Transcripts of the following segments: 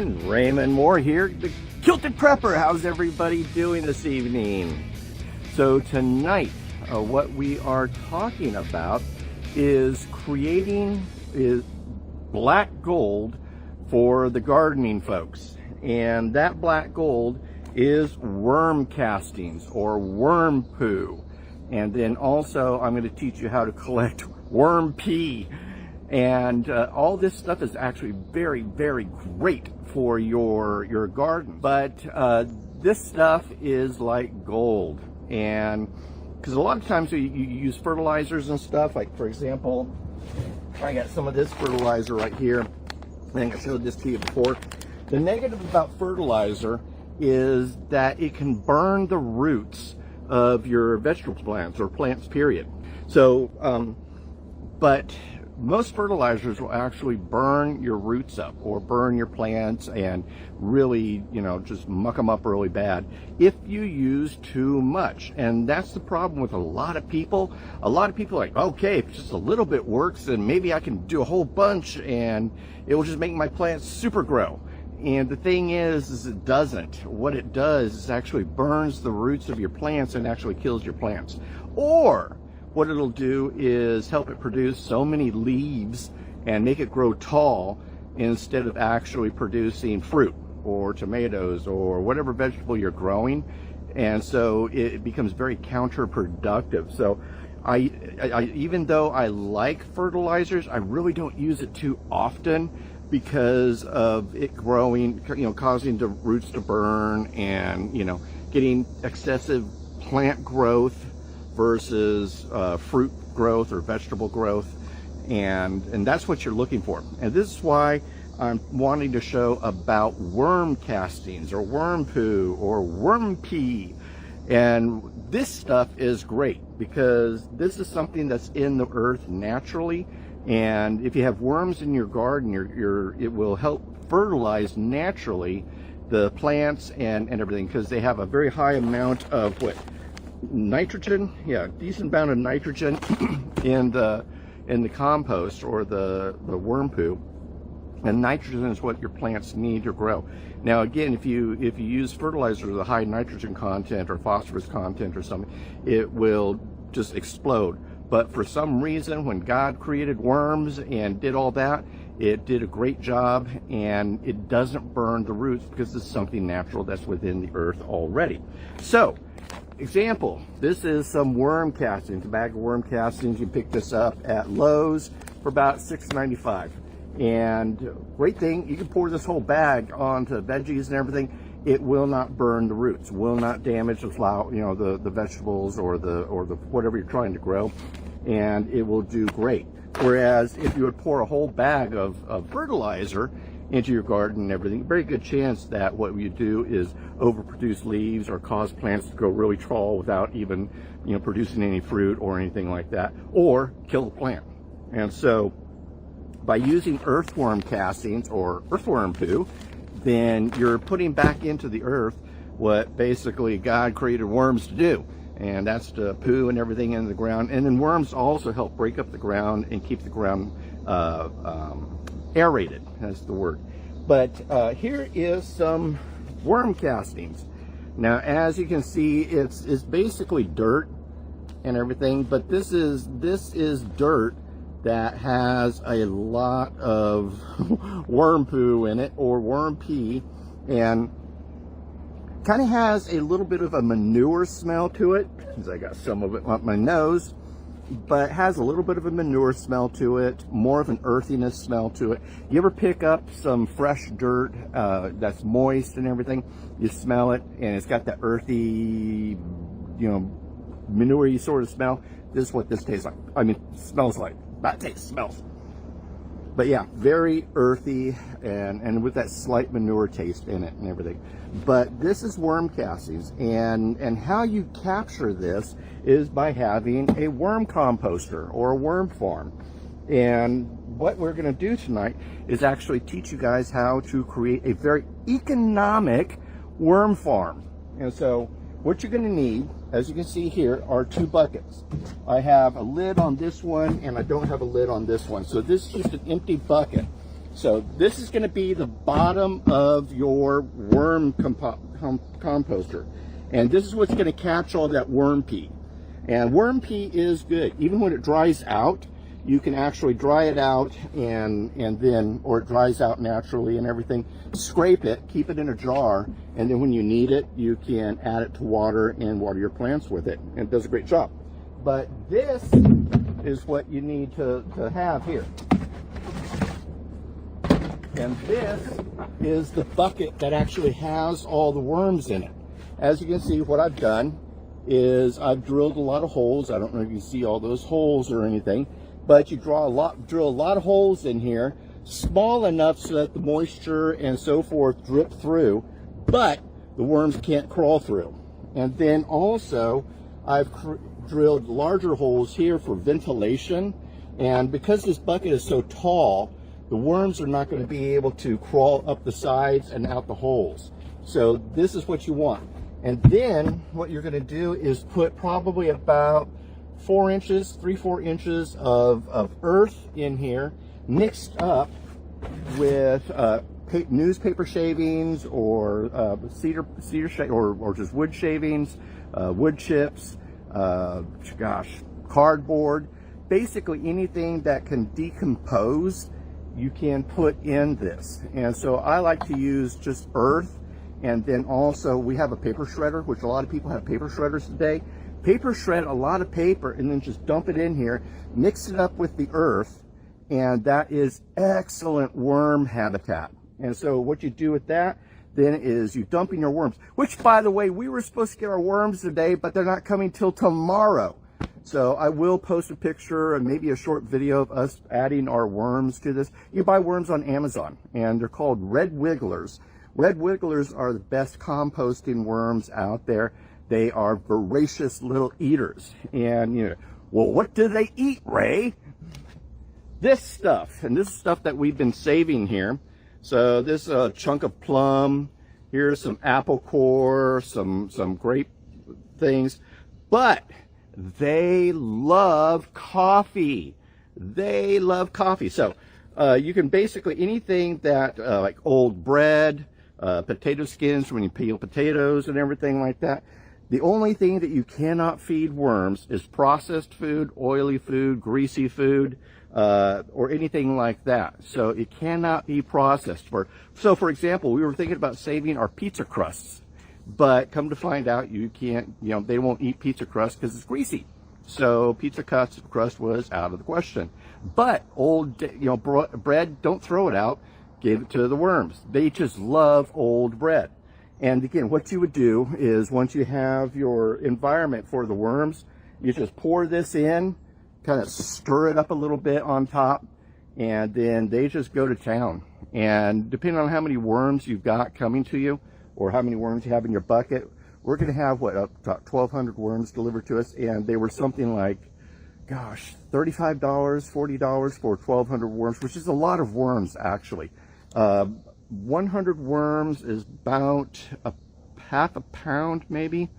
doing? Raymond Mhor here, the Kilted Prepper. How's everybody doing this evening? So tonight, what we are talking about is creating black gold for the gardening folks. And that black gold is worm castings or worm poo. And then also I'm going to teach you how to collect worm pee. And all this stuff is actually very, very great for your garden. But this stuff is like gold. And because a lot of times you use fertilizers and stuff, like for example, I got some of this fertilizer right here. I think I showed this to you before. The negative about fertilizer is that it can burn the roots of your vegetable plants or plants, period. So, but most fertilizers will actually burn your roots up or burn your plants and really, just muck them up really bad if you use too much. And that's the problem with a lot of people. A lot of people are like, okay, if just a little bit works, then maybe I can do a whole bunch and it will just make my plants super grow. And the thing is it doesn't. What it does is actually burns the roots of your plants and actually kills your plants. Or what it'll do is help it produce so many leaves and make it grow tall instead of actually producing fruit or tomatoes or whatever vegetable you're growing. And so it becomes very counterproductive. So I even though I like fertilizers, I really don't use it too often because of it growing, causing the roots to burn and, getting excessive plant growth versus fruit growth or vegetable growth. And that's what you're looking for. And this is why I'm wanting to show about worm castings or worm poo or worm pee. And this stuff is great because this is something that's in the earth naturally. And if you have worms in your garden, it will help fertilize naturally the plants and everything, because they have a very high amount of nitrogen, decent amount of nitrogen in the compost or the worm poo. And nitrogen is what your plants need to grow. Now again, if you use fertilizer with a high nitrogen content or phosphorus content or something, it will just explode. But for some reason, when God created worms and did all that, it did a great job, and it doesn't burn the roots because it's something natural that's within the earth already. So, example, this is some worm castings, a bag of worm castings. You pick this up at Lowe's for about $6.95. And great thing, you can pour this whole bag onto veggies and everything. It will not burn the roots, will not damage the flower, the vegetables or the whatever you're trying to grow, and it will do great. Whereas if you would pour a whole bag of fertilizer into your garden and everything, very good chance that what you do is overproduce leaves or cause plants to go really tall without even producing any fruit or anything like that, or kill the plant. And so by using earthworm castings or earthworm poo, then you're putting back into the earth what basically God created worms to do. And that's to poo and everything in the ground. And then worms also help break up the ground and keep the ground aerated, that's the word. But here is some worm castings. Now, as you can see, it's basically dirt and everything, but this is dirt that has a lot of worm poo in it or worm pee, and kind of has a little bit of a manure smell to it, because I got some of it on my nose, but has a little bit of a manure smell to it, more of an earthiness smell to it. You ever pick up some fresh dirt that's moist and everything, you smell it and it's got that earthy, manure-y sort of smell? This is what this tastes like. I mean, smells like. Not taste, smells. But yeah, very earthy and with that slight manure taste in it and everything. But this is worm castings, and how you capture this is by having a worm composter or a worm farm. And what we're going to do tonight is actually teach you guys how to create a very economic worm farm. And so what you're going to need, as you can see here, are two buckets. I have a lid on this one and I don't have a lid on this one. So this is just an empty bucket. So this is going to be the bottom of your worm composter. And this is what's going to catch all that worm pee. And worm pee is good. Even when it dries out, you can actually dry it out and then, or it dries out naturally and everything, scrape it, keep it in a jar, and then when you need it, you can add it to water and water your plants with it. And it does a great job. But this is what you need to have here. And this is the bucket that actually has all the worms in it. As you can see, what I've done is I've drilled a lot of holes. I don't know if you see all those holes or anything, but you drill a lot of holes in here, small enough so that the moisture and so forth drip through, but the worms can't crawl through. And then also, I've drilled larger holes here for ventilation. And because this bucket is so tall, the worms are not going to be able to crawl up the sides and out the holes. So this is what you want. And then what you're going to do is put probably about 4 inches, 3-4 inches of earth in here, mixed up with newspaper shavings or cedar or just wood shavings, wood chips, cardboard, basically anything that can decompose, you can put in this. And so I like to use just earth, and then also we have a paper shredder, which a lot of people have paper shredders today. Paper shred a lot of paper and then just dump it in here, mix it up with the earth, and that is excellent worm habitat. And so what you do with that then is you dump in your worms, which, by the way, we were supposed to get our worms today, but they're not coming till tomorrow. So I will post a picture and maybe a short video of us adding our worms to this. You buy worms on Amazon, and they're called red wigglers. Red wigglers are the best composting worms out there. They are voracious little eaters. And, you know, well, what do they eat, Ray? This stuff, and this is stuff that we've been saving here. So this is a chunk of plum. Here's some apple core, some grape things. But they love coffee. They love coffee. So you can basically, anything that like old bread, potato skins when you peel potatoes and everything like that. The only thing that you cannot feed worms is processed food, oily food, greasy food, or anything like that. So it cannot be processed. So for example, we were thinking about saving our pizza crusts, but come to find out you can't, you know, they won't eat pizza crust because it's greasy. So pizza crust was out of the question. But old, you know, bread, don't throw it out, give it to the worms. They just love old bread. And again, what you would do is once you have your environment for the worms, you just pour this in, kind of stir it up a little bit on top, and then they just go to town. And depending on how many worms you've got coming to you, or how many worms you have in your bucket, we're going to have, what, about 1,200 worms delivered to us, and they were something like, gosh, $35, $40 for 1,200 worms, which is a lot of worms, actually. 100 worms is about half a pound, maybe.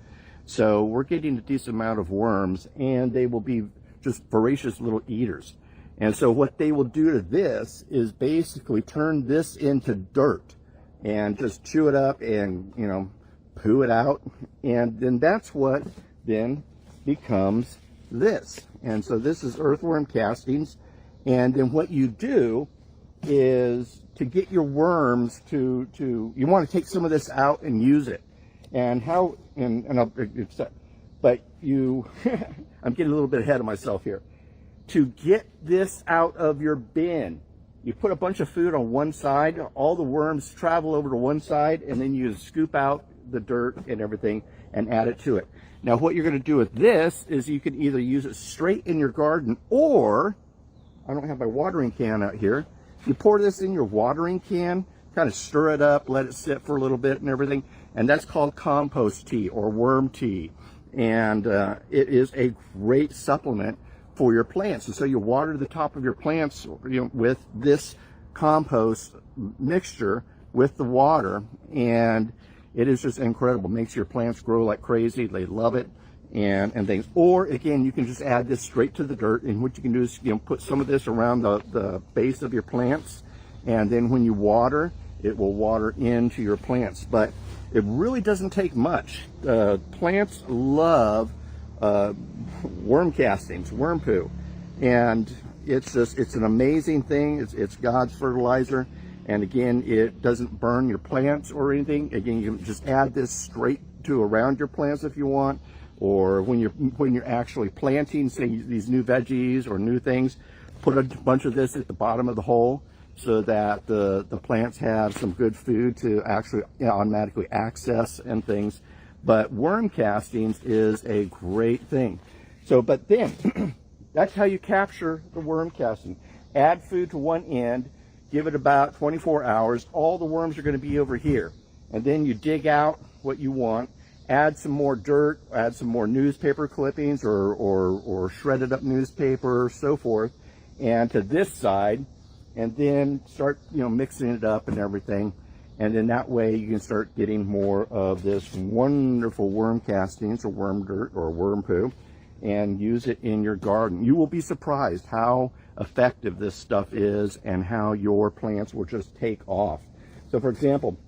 So we're getting a decent amount of worms, and they will be just voracious little eaters. And so what they will do to this is basically turn this into dirt and just chew it up and, you know, poo it out. And then that's what then becomes this. And so this is earthworm castings. And then what you do is to get your worms to you want to take some of this out and use it. And how, but you, I'm getting a little bit ahead of myself here. To get this out of your bin, you put a bunch of food on one side, all the worms travel over to one side, and then you scoop out the dirt and everything and add it to it. Now what you're going to do with this is you can either use it straight in your garden, or, I don't have my watering can out here, you pour this in your watering can, kind of stir it up, let it sit for a little bit and everything, and that's called compost tea or worm tea. And it is a great supplement for your plants. And so you water the top of your plants, you know, with this compost mixture with the water, and it is just incredible. Makes your plants grow like crazy. They love it and things. Or again, you can just add this straight to the dirt, and what you can do is, you know, put some of this around the base of your plants, and then when you water, it will water into your plants. But it really doesn't take much. Plants love worm castings, worm poo, and it's an amazing thing. It's God's fertilizer, and again, it doesn't burn your plants or anything. Again, you can just add this straight to around your plants if you want, or when you're actually planting, say, these new veggies or new things, put a bunch of this at the bottom of the hole so that the plants have some good food to actually automatically access and things. But worm castings is a great thing. So, but then that's how you capture the worm casting. Add food to one end, give it about 24 hours. All the worms are going to be over here. And then you dig out what you want, add some more dirt, add some more newspaper clippings or shredded up newspaper, so forth, and to this side, and then start, mixing it up and everything. And then that way you can start getting more of this wonderful worm castings or worm dirt or worm poo and use it in your garden. You will be surprised how effective this stuff is and how your plants will just take off. So for example,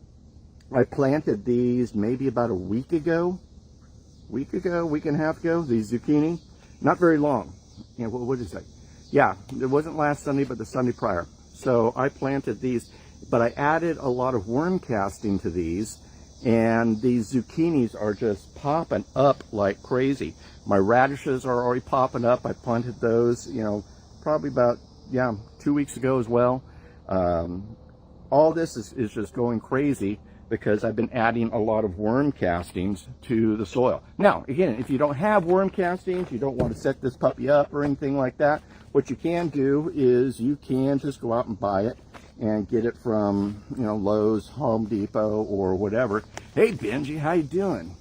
I planted these maybe about a week and a half ago, these zucchini. Not very long. What did it say? Yeah, it wasn't last Sunday, but the Sunday prior. So I planted these, but I added a lot of worm casting to these, and these zucchinis are just popping up like crazy. My radishes are already popping up. I planted those, probably about, 2 weeks ago as well. All this is just going crazy because I've been adding a lot of worm castings to the soil. Now, again, if you don't have worm castings, you don't want to set this puppy up or anything like that, what you can do is you can just go out and buy it and get it from, Lowe's, Home Depot, or whatever. Hey, Benji, how you doing?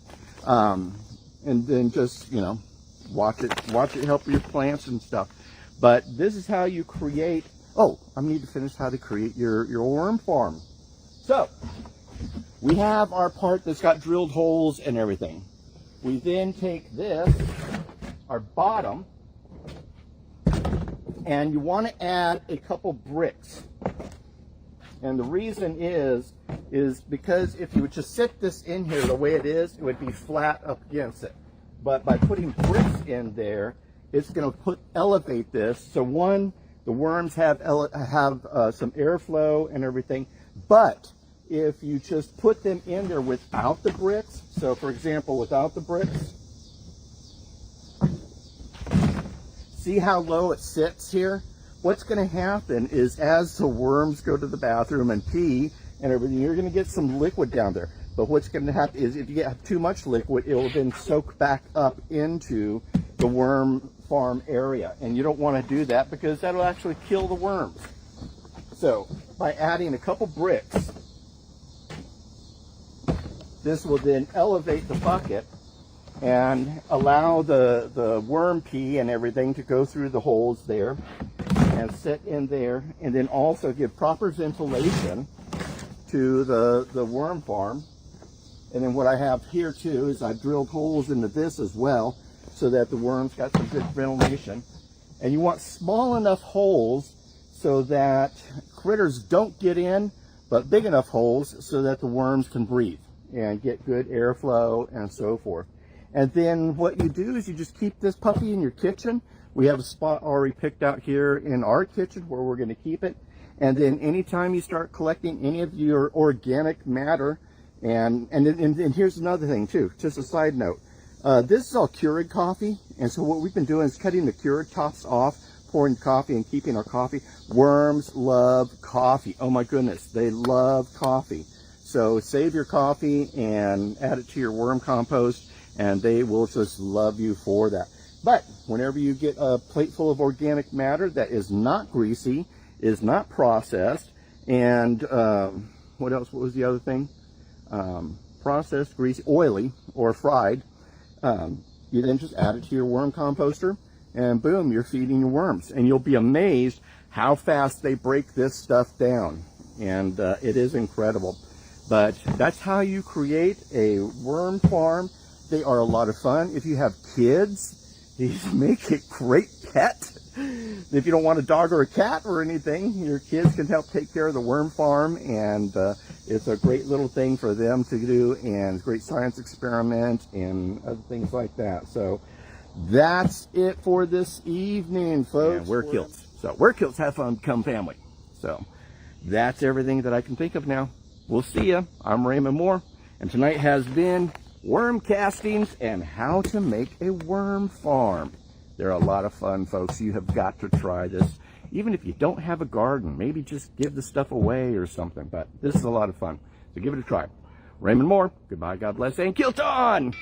And then just, watch it help your plants and stuff. But this is how you create, I need to finish how to create your worm farm. So, we have our part that's got drilled holes and everything. We then take this, our bottom, and you want to add a couple bricks. And the reason is because if you would just sit this in here the way it is, it would be flat up against it. But by putting bricks in there, it's going to elevate this. So one, the worms have some airflow and everything, but if you just put them in there without the bricks, so for example, without the bricks, see how low it sits here? What's going to happen is as the worms go to the bathroom and pee and everything, you're going to get some liquid down there. But what's going to happen is if you get too much liquid, it will then soak back up into the worm farm area. And you don't want to do that because that'll actually kill the worms. So by adding a couple bricks, this will then elevate the bucket and allow the worm pee and everything to go through the holes there and sit in there, and then also give proper ventilation to the worm farm. And then what I have here too is I've drilled holes into this as well so that the worms got some good ventilation. And you want small enough holes so that critters don't get in, but big enough holes so that the worms can breathe and get good airflow and so forth. And then what you do is you just keep this puppy in your kitchen. We have a spot already picked out here in our kitchen where we're going to keep it. And then anytime you start collecting any of your organic matter, and here's another thing too, just a side note. This is all Keurig coffee, and so what we've been doing is cutting the Keurig tops off, pouring coffee and keeping our coffee. Worms love coffee. Oh my goodness, they love coffee. So save your coffee and add it to your worm compost, and they will just love you for that. But whenever you get a plate full of organic matter that is not greasy, is not processed, and what else? What was the other thing? Processed, greasy, oily, or fried. You then just add it to your worm composter, and boom, you're feeding your worms. And you'll be amazed how fast they break this stuff down. And it is incredible. But that's how you create a worm farm. They are a lot of fun. If you have kids, These make a great pet. If you don't want a dog or a cat or anything, your kids can help take care of the worm farm, and it's a great little thing for them to do, and great science experiment and other things like that. So that's it for this evening, folks. And wear kilts. So wear kilts, have fun, become family. So that's everything that I can think of now. We'll see ya. I'm Raymond Mhor, and tonight has been worm castings and how to make a worm farm. They're a lot of fun, folks. You have got to try this. Even if you don't have a garden, maybe just give the stuff away or something. But this is a lot of fun. So give it a try. Raymond Mhor, goodbye, God bless, and kilt on!